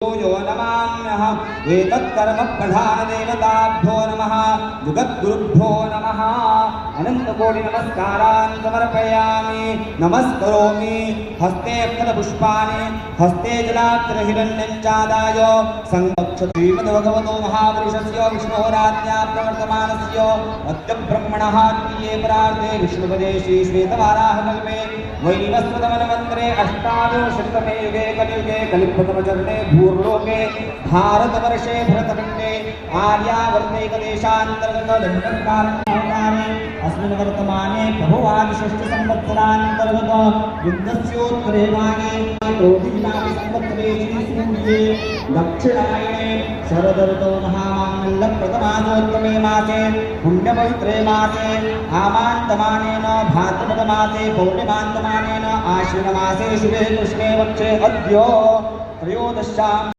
यो नमाम्यः एतत्कर्म प्रधानदेवताभ्यो नमः जगद्गुरुभ्यो नमः अनन्तकोटि नमस्कारान् समर्पयामि नमस्करोमि हस्ते अक्षतपुष्पाणि हस्ते जलात्रहिरण्यं चादाय संरक्षति श्रीमद्भगवतो महापुरुषस्य विष्णोराज्ञा प्रवर्तमानस्य अद्य ब्रह्मणः द्वितीये परार्धे विष्णुपदे श्रीश्वेतवाराहकल्पे वैवस्वतमन्वन्तरे अष्टादशतमे युगे कलियुगे कलिप्रथमचरणे भूर्लोके भारतवर्षे भरतखण्डे आर्यावर्तैकदेशान्तर्गत दण्डकारणे अस्मिन् वर्तमाने प्रभुवादि षष्ठसंवत्सरान्तर्गत युद्धस्योत्तरे भागे क्रोधिनामि संवत्सरे श्रीसूर्ये दक्षिणायने शरदऋतौ महामाङ्गल्यप्रथमासोत्तमे मासे पुण्यपवित्रे मासे आमान्तमानेन भाद्रपदमासे पौर्णिमान्तमानेन आश्विनमासे शुभे कृष्णे पक्षे अद्य त्रयोदश्यां